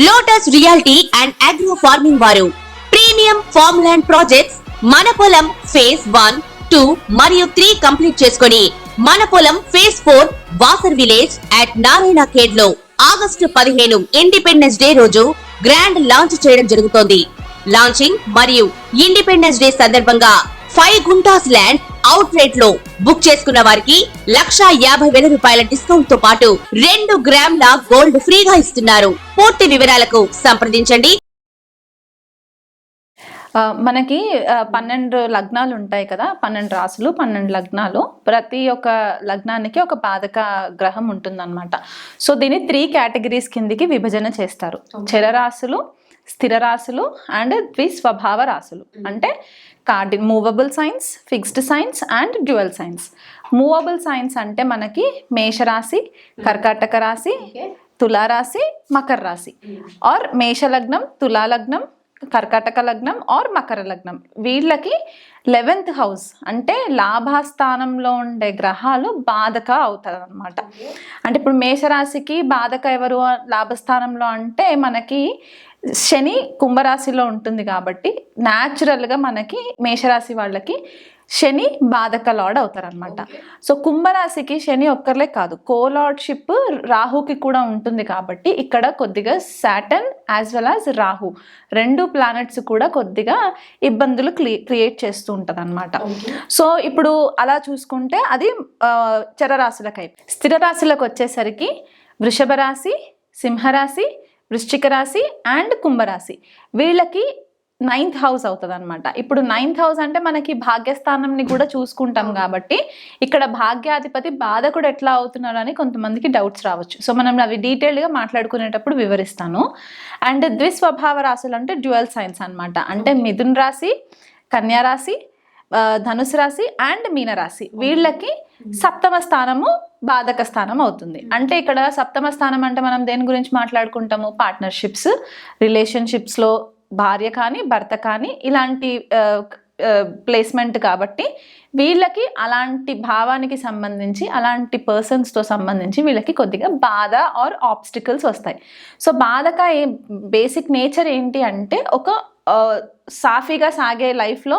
Lotus reality and agro farming వారు premium farm land projects మన పొలం ఫేజ్ 1, 2 మరియు 3 కంప్లీట్ చేసుకొని మన పొలం phase 4 Wasar village at Narayana Khed లో ఆగస్టు 15 ఇండిపెండెన్స్ డే రోజు గ్రాండ్ లాంచ్ చేయడం జరుగుతోంది. లాంచింగ్ మరియు ఇండిపెండెన్స్ డే సందర్భంగా 5 గుంటాస్ ల్యాండ్ అవుట్ రేట్ లో బుక్ చేసుకున్న వారికి 1,50,000 రూపాయల డిస్కౌంట్ తో పాటు 2 గ్రాముల గోల్డ్ ఫ్రీగా ఇస్తున్నారు. పూర్తి వివరాలకు సంప్రదించండి. మనకి 12 లగ్నాలు ఉంటాయి కదా, 12 రాసులు, 12 లగ్నాలు. ప్రతి ఒక్క లగ్నానికి ఒక బాధక గ్రహం ఉంటుందన్నమాట. సో దీన్ని 3 కేటగిరీస్ కిందికి విభజన చేస్తారు. చరరాశులు, స్థిర రాశులు అండ్ ద్విస్వభావ రాశులు. అంటే movable science, fixed science and dual science. Movable science అంటే మనకి మేషరాశి, కర్కాటక రాశి, తులారాశి, మకర రాశి. ఆర్ మేషలగ్నం, తులాలగ్నం, కర్కాటక లగ్నం ఆర్ మకర లగ్నం. వీళ్ళకి 11th హౌస్ అంటే లాభస్థానంలో ఉండే గ్రహాలు బాధక అవుతారు అనమాట. అంటే ఇప్పుడు మేషరాశికి బాధక ఎవరు లాభస్థానంలో అంటే మనకి శని కుంభరాశిలో ఉంటుంది కాబట్టి న్యాచురల్గా మనకి మేషరాశి వాళ్ళకి శని బాధక లార్డ్ అవుతారనమాట. సో కుంభరాశికి శని ఒక్కర్లే కాదు, కోలార్డ్షిప్ రాహుకి కూడా ఉంటుంది కాబట్టి ఇక్కడ కొద్దిగా Saturn as well as Rahu 2 planets కూడా కొద్దిగా ఇబ్బందులు క్రియేట్ చేస్తూ ఉంటుంది అనమాట. సో ఇప్పుడు అలా చూసుకుంటే అది చరరాశులకై. స్థిర రాశులకు వచ్చేసరికి వృషభ రాశి, సింహరాశి, వృశ్చిక రాశి అండ్ కుంభరాశి. వీళ్ళకి 9th హౌస్ అవుతుంది అనమాట. ఇప్పుడు 9th హౌస్ అంటే మనకి భాగ్యస్థానంని కూడా చూసుకుంటాం కాబట్టి ఇక్కడ భాగ్యాధిపతి బాధకుడు ఎట్లా అవుతున్నారు అని కొంతమందికి డౌట్స్ రావచ్చు. సో మనం అవి డీటెయిల్డ్గా మాట్లాడుకునేటప్పుడు వివరిస్తాను. అండ్ ద్విస్వభావ రాశులు అంటే డ్యూయల్ సైన్స్ అనమాట. అంటే మిథున్ రాశి, కన్యా రాశి, ధనుసు రాశి అండ్ మీనరాశి. వీళ్ళకి 7వ స్థానము బాధక స్థానం అవుతుంది. అంటే ఇక్కడ 7వ స్థానం అంటే మనం దేని గురించి మాట్లాడుకుంటాము? పార్ట్నర్షిప్స్, రిలేషన్షిప్స్లో భార్య కానీ భర్త కానీ ఇలాంటి ప్లేస్మెంట్ కాబట్టి వీళ్ళకి అలాంటి భావానికి సంబంధించి అలాంటి పర్సన్స్తో సంబంధించి వీళ్ళకి కొద్దిగా బాధ ఆర్ ఆబ్స్టికల్స్ వస్తాయి. సో బాధక బేసిక్ నేచర్ ఏంటి అంటే ఒక సాఫీగా సాగే లైఫ్లో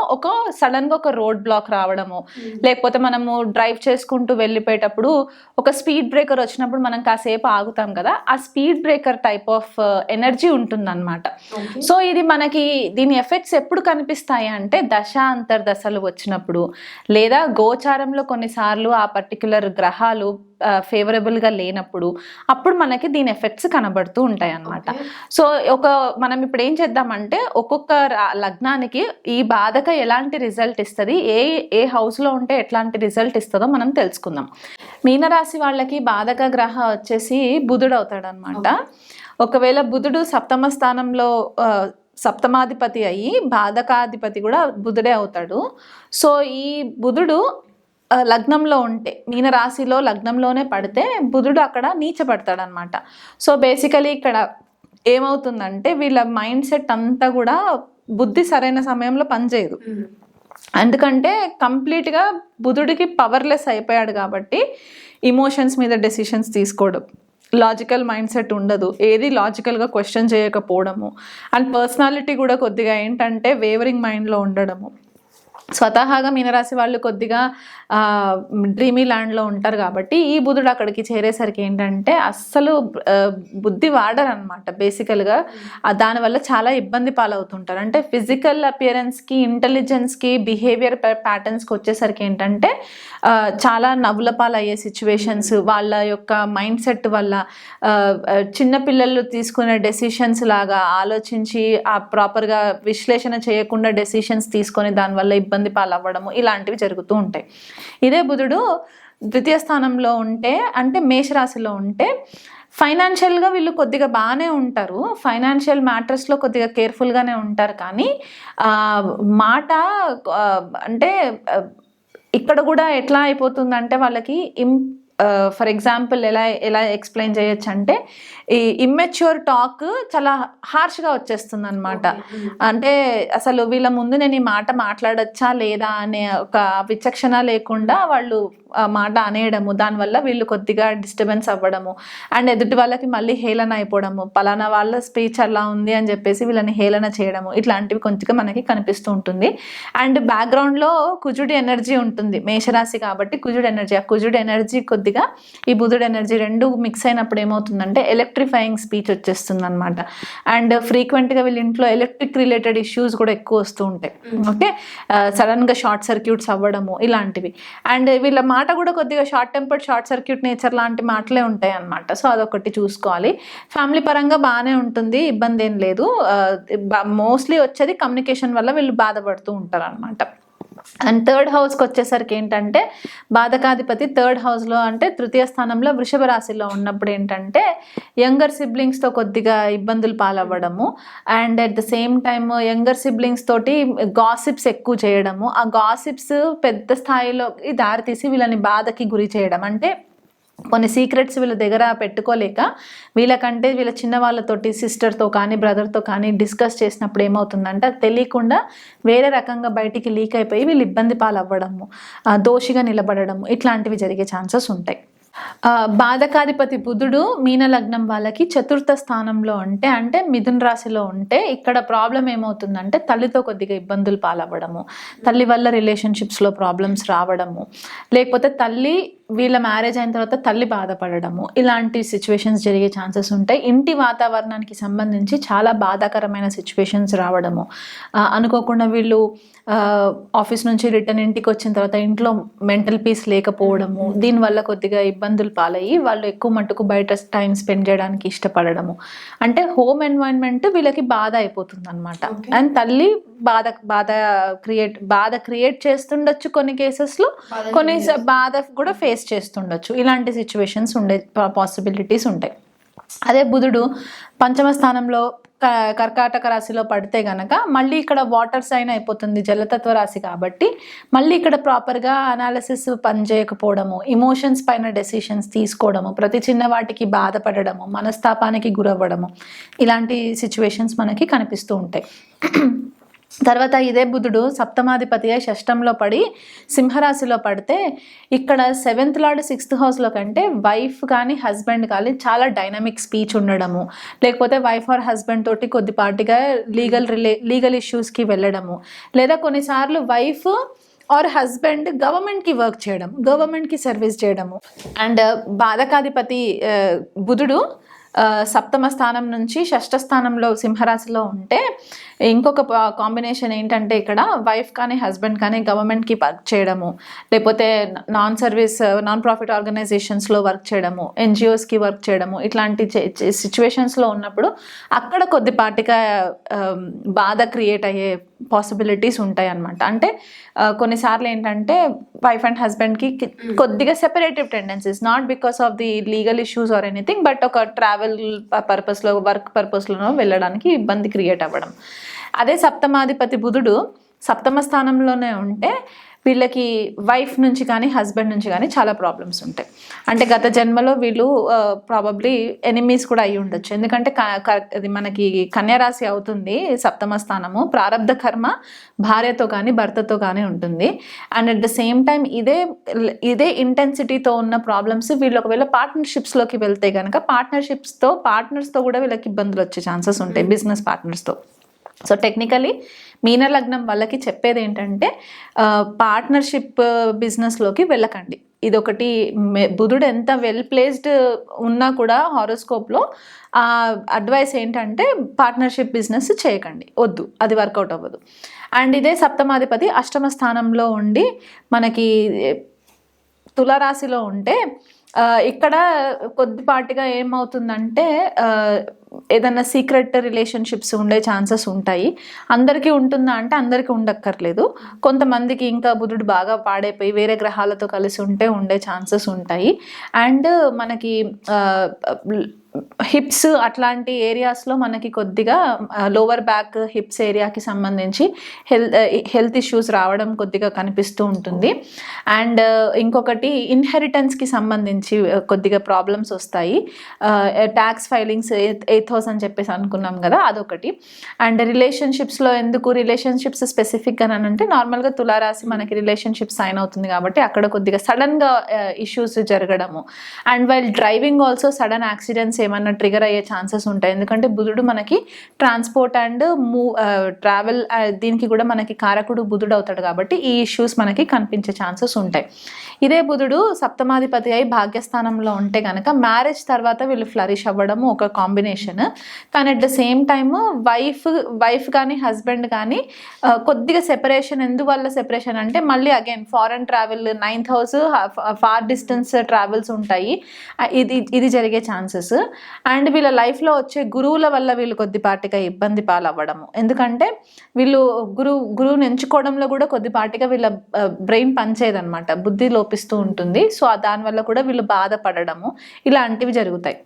సడన్గా ఒక రోడ్ బ్లాక్ రావడము, లేకపోతే మనము డ్రైవ్ చేసుకుంటూ వెళ్ళిపోయేటప్పుడు ఒక స్పీడ్ బ్రేకర్ వచ్చినప్పుడు మనం కాసేపు ఆగుతాం కదా, ఆ speed breaker type of energy ఉంటుందన్నమాట. సో ఇది మనకి దీని ఎఫెక్ట్స్ ఎప్పుడు కనిపిస్తాయి అంటే దశ అంతర్దశలు వచ్చినప్పుడు, లేదా గోచారంలో కొన్నిసార్లు ఆ పర్టిక్యులర్ గ్రహాలు ఫేవరబుల్గా లేనప్పుడు అప్పుడు మనకి దీని ఎఫెక్ట్స్ కనబడుతూ ఉంటాయి అన్నమాట. సో మనం ఇప్పుడు ఏం చేద్దామంటే ఒక్కొక్క లగ్నానికి ఈ బాధక ఎలాంటి రిజల్ట్ ఇస్తుంది, ఏ హౌస్లో ఉంటే ఎట్లాంటి రిజల్ట్ ఇస్తుందో మనం తెలుసుకుందాం. మీనరాశి వాళ్ళకి బాధక గ్రహ వచ్చేసి బుధుడు అవుతాడనమాట. ఒకవేళ బుధుడు 7వ స్థానంలో సప్తమాధిపతి అయ్యి బాధకాధిపతి కూడా బుధుడే అవుతాడు. సో ఈ బుధుడు లగ్నంలో ఉంటే, మీనరాశిలో లగ్నంలోనే పడితే బుధుడు అక్కడ నీచపడతాడు అనమాట. సో బేసికలీ ఇక్కడ ఏమవుతుందంటే వీళ్ళ మైండ్ సెట్ అంతా కూడా బుద్ధి సరైన సమయంలో పనిచేయదు. ఎందుకంటే కంప్లీట్గా బుధుడికి పవర్లెస్ అయిపోయాడు కాబట్టి ఇమోషన్స్ మీద డెసిషన్స్ తీసుకోవడం, లాజికల్ మైండ్ సెట్ ఉండదు, ఏది లాజికల్గా క్వశ్చన్ చేయకపోవడము, అండ్ పర్సనాలిటీ కూడా కొద్దిగా ఏంటంటే వేవరింగ్ మైండ్లో ఉండడము. స్వతహాగా మీనరాశి వాళ్ళు కొద్దిగా డ్రీమీ ల్యాండ్లో ఉంటారు కాబట్టి ఈ బుధుడు అక్కడికి చేరేసరికి ఏంటంటే అస్సలు బుద్ధి వాడరనమాట. బేసికల్గా దానివల్ల చాలా ఇబ్బంది పాలవుతుంటారు. అంటే ఫిజికల్ అపియరెన్స్కి, ఇంటెలిజెన్స్కి, బిహేవియర్ ప్యాటర్న్స్కి వచ్చేసరికి ఏంటంటే చాలా నవ్వుల పాలు అయ్యే సిచ్యువేషన్స్, వాళ్ళ యొక్క మైండ్ సెట్ వల్ల చిన్నపిల్లలు తీసుకునే డెసిషన్స్ లాగా ఆలోచించి ప్రాపర్గా విశ్లేషణ చేయకుండా డెసిషన్స్ తీసుకొని దానివల్ల ఇబ్బంది పాలవ్వడము ఇలాంటివి జరుగుతూ ఉంటాయి. ఇదే బుధుడు 2వ స్థానంలో ఉంటే, అంటే మేషరాశిలో ఉంటే ఫైనాన్షియల్గా వీళ్ళు కొద్దిగా బాగానే ఉంటారు, ఫైనాన్షియల్ మ్యాటర్స్లో కొద్దిగా కేర్ఫుల్గానే ఉంటారు. కానీ మాట అంటే ఇక్కడ కూడా ఎట్లా అయిపోతుందంటే వాళ్ళకి ఫర్ ఎగ్జాంపుల్ ఎలా ఎక్స్ప్లెయిన్ చేయొచ్చు అంటే ఈ ఇమ్మెచ్యూర్ టాక్ చాలా హార్ష్గా వచ్చేస్తుంది అనమాట. అంటే అసలు వీళ్ళ ముందు నేను ఈ మాట మాట్లాడచ్చా లేదా అనే ఒక విచక్షణ లేకుండా వాళ్ళు మాట అనేయడము, దానివల్ల వీళ్ళు కొద్దిగా డిస్టర్బెన్స్ అవ్వడము అండ్ ఎదుటి వాళ్ళకి మళ్ళీ హేళన అయిపోవడము, పలానా వాళ్ళ స్పీచ్ అలా ఉంది అని చెప్పేసి వీళ్ళని హేళన చేయడము, ఇట్లాంటివి కొంచెంగా మనకి కనిపిస్తూ ఉంటుంది. అండ్ బ్యాక్గ్రౌండ్లో కుజుడి ఎనర్జీ ఉంటుంది, మేషరాశి కాబట్టి కుజుడు ఎనర్జీ, ఆ కుజుడు ఎనర్జీ కొద్దిగా ఈ బుధుడు ఎనర్జీ రెండు మిక్స్ అయినప్పుడు ఏమవుతుందంటే ఎలక్ట్రిఫైయింగ్ స్పీచ్ వచ్చేస్తుంది అనమాట. అండ్ ఫ్రీక్వెంట్గా వీళ్ళ ఇంట్లో ఎలక్ట్రిక్ రిలేటెడ్ ఇష్యూస్ కూడా ఎక్కువ వస్తూ ఉంటాయి. ఓకే, సడన్గా షార్ట్ సర్క్యూట్స్ అవ్వడము ఇలాంటివి. అండ్ వీళ్ళ మాట కూడా కొద్దిగా short tempered, short circuit nature లాంటి మాటలే ఉంటాయి అన్నమాట. సో అదొకటి చూసుకోవాలి. ఫ్యామిలీ పరంగా బాగానే ఉంటుంది, ఇబ్బంది ఏం లేదు. మోస్ట్లీ వచ్చేది కమ్యూనికేషన్ వల్ల వీళ్ళు బాధపడుతూ ఉంటారు అనమాట. అండ్ థర్డ్ హౌస్కి వచ్చేసరికి ఏంటంటే బాధకాధిపతి థర్డ్ హౌస్లో అంటే తృతీయ స్థానంలో వృషభ రాశిలో ఉన్నప్పుడు ఏంటంటే యంగర్ సిబ్లింగ్స్తో కొద్దిగా ఇబ్బందులు పాలవ్వడము and at the same time younger siblings తోటి గాసిప్స్ ఎక్కువ చేయడము, ఆ గాసిప్స్ పెద్ద స్థాయిలోకి దారితీసి వీళ్ళని బాధకి గురి చేయడం. అంటే కొన్ని సీక్రెట్స్ వీళ్ళ దగ్గర పెట్టుకోలేక వీళ్ళకంటే వీళ్ళ చిన్న వాళ్ళతోటి సిస్టర్తో కానీ బ్రదర్తో కానీ డిస్కస్ చేసినప్పుడు ఏమవుతుందంటే అది తెలియకుండా వేరే రకంగా బయటికి లీక్ అయిపోయి వీళ్ళు ఇబ్బంది పాలవ్వడము, దోషిగా నిలబడము, ఇట్లాంటివి జరిగే ఛాన్సెస్ ఉంటాయి. బాధకాధిపతి బుధుడు మీన లగ్నం వాళ్ళకి చతుర్థ స్థానంలో అంటే మిథున రాశిలో ఉంటే ఇక్కడ ప్రాబ్లం ఏమవుతుందంటే తల్లితో కొద్దిగా ఇబ్బందులు పాలవ్వడము, తల్లి వల్ల రిలేషన్షిప్స్లో ప్రాబ్లమ్స్ రావడము, లేకపోతే తల్లి వీళ్ళ మ్యారేజ్ అయిన తర్వాత తల్లి బాధపడము, ఇలాంటి సిచ్యువేషన్స్ జరిగే ఛాన్సెస్ ఉంటాయి. ఇంటి వాతావరణానికి సంబంధించి చాలా బాధాకరమైన సిచ్యువేషన్స్ రావడము, అనుకోకుండా వీళ్ళు ఆఫీస్ నుంచి రిటర్న్ ఇంటికి వచ్చిన తర్వాత ఇంట్లో మెంటల్ పీస్ లేకపోవడము, దీనివల్ల కొద్దిగా ఇబ్బందులు పాలయ్యి వాళ్ళు ఎక్కువ మట్టుకు బయట టైం స్పెండ్ చేయడానికి ఇష్టపడము. అంటే హోమ్ ఎన్వైరన్మెంట్ వీళ్ళకి బాధ అయిపోతుంది అనమాట. అండ్ తల్లి బాధ క్రియేట్ చేస్తుండొచ్చు కొన్ని కేసెస్లో, కొన్ని బాధ కూడా ఫేస్ చేస్తుండొచ్చు. ఇలాంటి సిచ్యువేషన్స్ ఉండే పాసిబిలిటీస్ ఉంటాయి. అదే బుధుడు పంచమ స్థానంలో కర్కాటక రాశిలో పడితే గనక మళ్ళీ ఇక్కడ వాటర్ సైన్ అయిపోతుంది, జలతత్వ రాశి కాబట్టి మళ్ళీ ఇక్కడ ప్రాపర్గా అనాలిసిస్ పనిచేయకపోవడము, ఇమోషన్స్ పైన డెసిషన్స్ తీసుకోవడము, ప్రతి చిన్న వాటికి బాధపడము, మనస్తాపానికి గురవ్వడము, ఇలాంటి సిచ్యువేషన్స్ మనకి కనిపిస్తూ ఉంటాయి. తర్వాత ఇదే బుధుడు సప్తమాధిపతి షష్టంలో పడి సింహరాశిలో పడితే ఇక్కడ 7th లార్డ్ 6th హౌస్లో కంటే వైఫ్ కానీ హస్బెండ్ కానీ చాలా డైనమిక్ స్పీచ్ ఉండడము, లేకపోతే వైఫ్ ఆర్ హస్బెండ్ తోటి కొద్దిపాటిగా లీగల్ ఇష్యూస్కి వెళ్ళడము, లేదా కొన్నిసార్లు వైఫ్ ఆర్ హస్బెండ్ గవర్నమెంట్కి వర్క్ చేయడం, గవర్నమెంట్కి సర్వీస్ చేయడము. అండ్ బాధకాధిపతి బుధుడు సప్తమ స్థానం నుంచి షష్ఠ స్థానంలో సింహరాశిలో ఉంటే ఇంకొక కాంబినేషన్ ఏంటంటే ఇక్కడ వైఫ్ కానీ హస్బెండ్ కానీ గవర్నమెంట్కి వర్క్ చేయడము, లేకపోతే నాన్ ప్రాఫిట్ ఆర్గనైజేషన్స్లో వర్క్ చేయడము, ఎన్జిఓస్కి వర్క్ చేయడము, ఇట్లాంటి సిచ్యువేషన్స్లో ఉన్నప్పుడు అక్కడ కొద్దిపాటిగా బాధ క్రియేట్ అయ్యే పాసిబిలిటీస్ ఉంటాయి అన్నమాట. అంటే కొన్నిసార్లు ఏంటంటే వైఫ్ అండ్ హస్బెండ్కి కొద్దిగా separative tendencies, not because of the legal issues or anything, but ఒక ట్రావెల్ పర్పస్లో వర్క్ పర్పస్లోనో వెళ్ళడానికి ఇబ్బంది క్రియేట్ అవ్వడం. అదే సప్తమాధిపతి బుధుడు సప్తమ స్థానంలోనే ఉంటే వీళ్ళకి వైఫ్ నుంచి కానీ హస్బెండ్ నుంచి కానీ చాలా ప్రాబ్లమ్స్ ఉంటాయి. అంటే గత జన్మలో వీళ్ళు ప్రాబబ్లీ ఎనిమీస్ కూడా అయి ఉండొచ్చు. ఎందుకంటే అది మనకి కన్యారాశి అవుతుంది సప్తమ స్థానము, ప్రారబ్ధ కర్మ భార్యతో కానీ భర్తతో కానీ ఉంటుంది. And at the same time ఇదే ఇంటెన్సిటీతో ఉన్న ప్రాబ్లమ్స్ వీళ్ళు ఒకవేళ పార్ట్నర్షిప్స్లోకి వెళ్తే కనుక పార్ట్నర్స్తో కూడా వీళ్ళకి ఇబ్బందులు వచ్చే ఛాన్సెస్ ఉంటాయి, బిజినెస్ పార్ట్నర్స్తో. సో టెక్నికలీ మీన లగ్నం వాళ్ళకి చెప్పేది ఏంటంటే పార్ట్నర్షిప్ బిజినెస్లోకి వెళ్ళకండి. ఇదొకటి. బుధుడు ఎంత వెల్ ప్లేస్డ్ ఉన్నా కూడా హారోస్కోప్లో అడ్వైస్ ఏంటంటే పార్ట్నర్షిప్ బిజినెస్ చేయకండి, వద్దు, అది వర్కౌట్ అవ్వదు. అండ్ ఇదే సప్తమాధిపతి అష్టమ స్థానంలో ఉండి మనకి తులారాశిలో ఉంటే ఇక్కడ కొద్దిపాటిగా ఏమవుతుందంటే ఏదన్నా సీక్రెట్ రిలేషన్షిప్స్ ఉండే ఛాన్సెస్ ఉంటాయి. అందరికీ ఉంటుందా అంటే అందరికీ ఉండక్కర్లేదు. కొంతమందికి ఇంకా బుధుడు బాగా పాడైపోయి వేరే గ్రహాలతో కలిసి ఉండే ఛాన్సెస్ ఉంటాయి. అండ్ మనకి హిప్స్ అట్లాంటి ఏరియాస్లో మనకి కొద్దిగా లోవర్ బ్యాక్ హిప్స్ ఏరియాకి సంబంధించి హెల్త్ ఇష్యూస్ రావడం కొద్దిగా కనిపిస్తూ ఉంటుంది. అండ్ ఇంకొకటి ఇన్హెరిటెన్స్కి సంబంధించి కొద్దిగా ప్రాబ్లమ్స్ వస్తాయి. ట్యాక్స్ ఫైలింగ్స్ ఎథోస్ అని చెప్పేసి అనుకున్నాం కదా, అదొకటి. అండ్ రిలేషన్షిప్స్లో ఎందుకు రిలేషన్షిప్స్ స్పెసిఫిక్గా అంటే నార్మల్గా తులారాశి మనకి రిలేషన్షిప్ సైన్ అవుతుంది కాబట్టి అక్కడ కొద్దిగా సడన్గా ఇష్యూస్ జరగడము. And while driving also sudden accidents ఏమన్నా ట్రిగర్ అయ్యే ఛాన్సెస్ ఉంటాయి. ఎందుకంటే బుధుడు మనకి ట్రాన్స్పోర్ట్ అండ్ ట్రావెల్ దీనికి కూడా మనకి కారకుడు బుధుడు అవుతాడు కాబట్టి ఈ ఇష్యూస్ మనకి కనిపించే ఛాన్సెస్ ఉంటాయి. ఇదే బుధుడు సప్తమాధిపతి అయి భాగ్యస్థానంలో ఉంటే కనుక మ్యారేజ్ తర్వాత వీళ్ళు ఫ్లరిష్ అవ్వడము ఒక కాంబినేషన్. కానీ at the same time wife కానీ హస్బెండ్ కానీ కొద్దిగా సెపరేషన్. ఎందువల్ల సెపరేషన్ అంటే మళ్ళీ again foreign travel, 9th house, far distance travels ఉంటాయి. ఇది జరిగే ఛాన్సెస్. అండ్ వీళ్ళ లైఫ్లో వచ్చే గురువుల వల్ల వీళ్ళు కొద్దిపాటిగా ఇబ్బంది పాలవ్వడము. ఎందుకంటే వీళ్ళు గురువుని ఎంచుకోవడంలో కూడా కొద్దిపాటిగా వీళ్ళ బ్రెయిన్ పనిచేయదనమాట, బుద్ధి లోపిస్తూ ఉంటుంది. సో దానివల్ల కూడా వీళ్ళు బాధపడడము ఇలాంటివి జరుగుతాయి.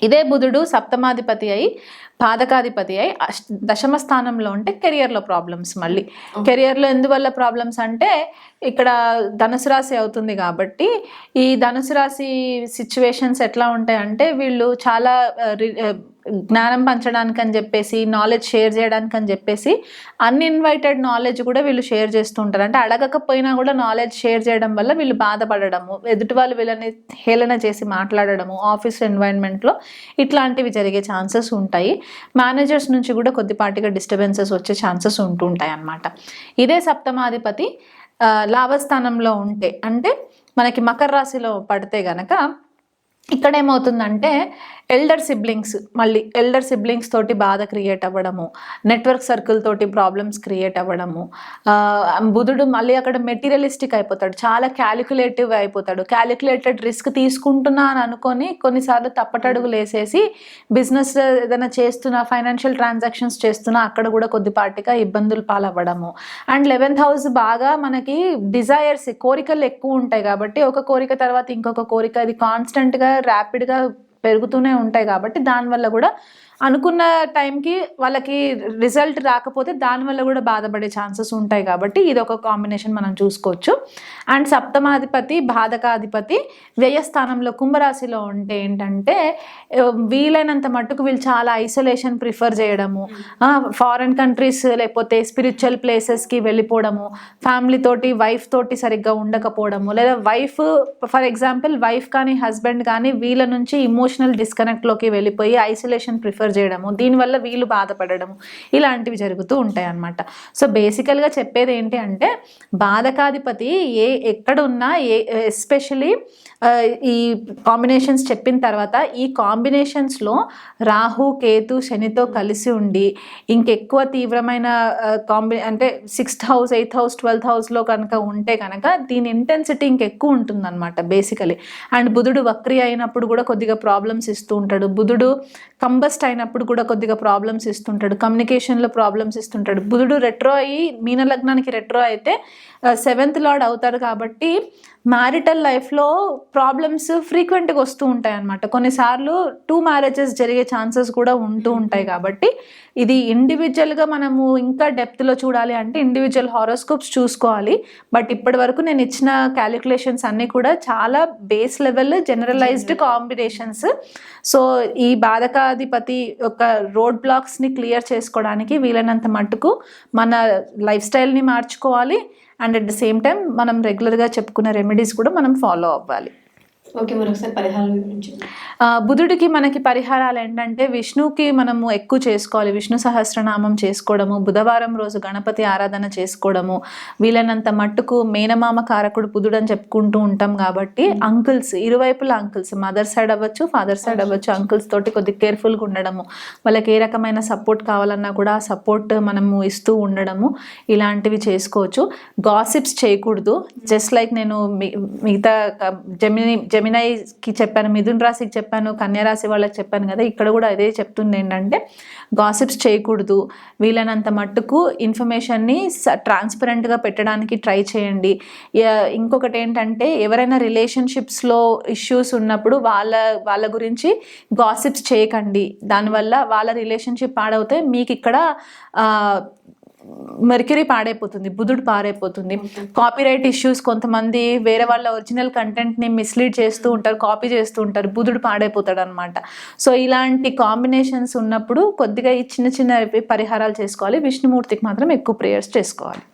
ఇదే బుధుడు సప్తమాధిపతి అయి పాదకాధిపతి అయి దశమ స్థానంలో ఉంటే కెరియర్లో ప్రాబ్లమ్స్. మళ్ళీ కెరియర్లో ఎందువల్ల ప్రాబ్లమ్స్ అంటే ఇక్కడ ధనుసు రాశి అవుతుంది కాబట్టి ఈ ధనుసు రాశి సిచ్యువేషన్స్ ఎట్లా ఉంటాయంటే వీళ్ళు చాలా జ్ఞానం పంచడానికి అని చెప్పేసి, నాలెడ్జ్ షేర్ చేయడానికి అని చెప్పేసి అన్ఇన్వైటెడ్ నాలెడ్జ్ కూడా వీళ్ళు షేర్ చేస్తూ ఉంటారు. అంటే అడగకపోయినా కూడా నాలెడ్జ్ షేర్ చేయడం వల్ల వీళ్ళు బాధపడడము, ఎదుటి వాళ్ళు వీళ్ళని హేళన చేసి మాట్లాడడము ఆఫీస్ ఎన్వైరన్మెంట్లో ఇట్లాంటివి జరిగే ఛాన్సెస్ ఉంటాయి. మేనేజర్స్ నుంచి కూడా కొద్దిపాటిగా డిస్టర్బెన్సెస్ వచ్చే ఛాన్సెస్ ఉంటుంటాయి అన్నమాట. ఇదే సప్తమాధిపతి లాభస్థానంలో ఉంటే అంటే మనకి మకర రాశిలో పడితే గనక ఇక్కడ ఏమవుతుందంటే ఎల్డర్ సిబ్లింగ్స్ తోటి బాధ క్రియేట్ అవ్వడము, నెట్వర్క్ సర్కిల్ తోటి ప్రాబ్లమ్స్ క్రియేట్ అవ్వడము. బుధుడు మళ్ళీ అక్కడ మెటీరియలిస్టిక్ అయిపోతాడు, చాలా క్యాలిక్యులేటివ్ అయిపోతాడు. క్యాలిక్యులేటెడ్ రిస్క్ తీసుకుంటున్నా అని అనుకొని కొన్నిసార్లు తప్పటడుగులు వేసేసి బిజినెస్ ఏదైనా చేస్తున్నా, ఫైనాన్షియల్ ట్రాన్సాక్షన్స్ చేస్తున్నా అక్కడ కూడా కొద్దిపాటిగా ఇబ్బందులు పాలవ్వడము. అండ్ 11th house బాగా మనకి డిజైర్స్, కోరికలు ఎక్కువ ఉంటాయి కాబట్టి ఒక కోరిక తర్వాత ఇంకొక కోరిక, అది కాన్స్టెంట్గా ర్యాపిడ్గా పెరుగుతూనే ఉంటాయి కాబట్టి దానివల్ల కూడా అనుకున్న టైంకి వాళ్ళకి రిజల్ట్ రాకపోతే దానివల్ల కూడా బాధపడే ఛాన్సెస్ ఉంటాయి కాబట్టి ఇది ఒక కాంబినేషన్ మనం చూసుకోవచ్చు. అండ్ సప్తమాధిపతి బాధకాధిపతి వ్యయస్థానంలో కుంభరాశిలో ఉంటే ఏంటంటే వీలైనంత మట్టుకు వీళ్ళు చాలా ఐసోలేషన్ ప్రిఫర్ చేయడము, ఫారెన్ కంట్రీస్ లేకపోతే స్పిరిచువల్ ప్లేసెస్కి వెళ్ళిపోవడము, ఫ్యామిలీ తోటి వైఫ్ తోటి సరిగ్గా ఉండకపోవడము, లేదా ఫర్ ఎగ్జాంపుల్ వైఫ్ కానీ హస్బెండ్ కానీ వీళ్ళ నుంచి ఇమోషనల్ డిస్కనెక్ట్లోకి వెళ్ళిపోయి ఐసోలేషన్ ప్రిఫర్ చేయడము, దీనివల్ల వీళ్ళు బాధపడడము ఇలాంటివి జరుగుతూ ఉంటాయి అన్నమాట. సో బేసికల్గా చెప్పేది ఏంటి అంటే బాధకాధిపతి ఎక్కడ ఉన్నా ఎస్పెషలీ ఈ కాంబినేషన్స్ చెప్పిన తర్వాత ఈ కాంబినేషన్స్లో రాహు కేతు శనితో కలిసి ఉండి ఇంకెక్కువ తీవ్రమైన అంటే 6th house 8th house 12th houseలో కనుక ఉంటే కనుక దీని ఇంటెన్సిటీ ఇంకెక్కువ ఉంటుందన్నమాట బేసికలీ. అండ్ బుధుడు వక్రి అయినప్పుడు కూడా కొద్దిగా ప్రాబ్లమ్స్ ఇస్తూ ఉంటాడు, బుధుడు కంబస్ట్ అయినప్పుడు కూడా కొద్దిగా ప్రాబ్లమ్స్ ఇస్తుంటాడు, కమ్యూనికేషన్లో ప్రాబ్లమ్స్ ఇస్తుంటాడు. బుధుడు రెట్రో అయ్యి మీన లగ్నానికి రెట్రో అయితే 7th lord అవుతాడు కాబట్టి మ్యారిటల్ లైఫ్లో ప్రాబ్లమ్స్ ఫ్రీక్వెంట్గా వస్తూ ఉంటాయి అన్నమాట. కొన్నిసార్లు 2 marriages జరిగే ఛాన్సెస్ కూడా ఉంటూ ఉంటాయి కాబట్టి ఇది ఇండివిజువల్గా మనము ఇంకా డెప్త్లో చూడాలి అంటే ఇండివిజువల్ హారోస్కోప్స్ చూసుకోవాలి. బట్ ఇప్పటి వరకు నేను ఇచ్చిన క్యాలిక్యులేషన్స్ అన్నీ కూడా చాలా base level generalized combinations. So ఈ బాధకాధిపతి యొక్క రోడ్ బ్లాక్స్ని క్లియర్ చేసుకోవడానికి వీలైనంత మట్టుకు మన లైఫ్ స్టైల్ని మార్చుకోవాలి. And at the same time మనం రెగ్యులర్గా చెప్పుకున్న రెమెడీస్ కూడా మనం ఫాలో అవ్వాలి. ఓకే, మరొకసారి పరిహారాల గురించి. బుధుడికి మనకి పరిహారాలు ఏంటంటే విష్ణుకి మనము ఎక్కువ చేసుకోవాలి, విష్ణు సహస్రనామం చేసుకోవడము, బుధవారం రోజు గణపతి ఆరాధన చేసుకోవడము, వీలైనంత మట్టుకు మేనమామ కారకుడు బుధుడు అని చెప్పుకుంటూ ఉంటాం కాబట్టి అంకుల్స్, ఇరువైపుల అంకుల్స్, మదర్ సైడ్ అవ్వచ్చు ఫాదర్ సైడ్ అవ్వచ్చు, అంకుల్స్ తోటి కొద్దిగా కేర్ఫుల్గా ఉండడము, వాళ్ళకి ఏ రకమైన సపోర్ట్ కావాలన్నా కూడా ఆ సపోర్ట్ మనము ఇస్తూ ఉండడము ఇలాంటివి చేసుకోవచ్చు. గాసిప్స్ చేయకూడదు. జస్ట్ లైక్ నేను మిగతా జెమినైకి చెప్పాను, మిథున్ రాశికి చెప్పాను, కన్యా రాశి వాళ్ళకి చెప్పాను కదా, ఇక్కడ కూడా అదే చెప్తుంది ఏంటంటే గాసిప్స్ చేయకూడదు, వీలైనంత మట్టుకు ఇన్ఫర్మేషన్ని ట్రాన్స్పరెంట్గా పెట్టడానికి ట్రై చేయండి. ఇంకొకటి ఏంటంటే ఎవరైనా రిలేషన్షిప్స్లో ఇష్యూస్ ఉన్నప్పుడు వాళ్ళ గురించి గాసిప్స్ చేయకండి, దానివల్ల వాళ్ళ రిలేషన్షిప్ పాడవుతే మీకు ఇక్కడ మెర్క్యూరీ పాడైపోతుంది, బుధుడు పాడైపోతుంది. కాపీరైట్ ఇష్యూస్, కొంతమంది వేరే వాళ్ళ ఒరిజినల్ కంటెంట్ని మిస్లీడ్ చేస్తూ ఉంటారు, కాపీ చేస్తూ ఉంటారు, బుధుడు పాడైపోతాడు అనమాట. సో ఇలాంటి కాంబినేషన్స్ ఉన్నప్పుడు కొద్దిగా ఈ చిన్న చిన్న పరిహారాలు చేసుకోవాలి. విష్ణుమూర్తికి మాత్రం ఎక్కువ ప్రేయర్స్ చేసుకోవాలి.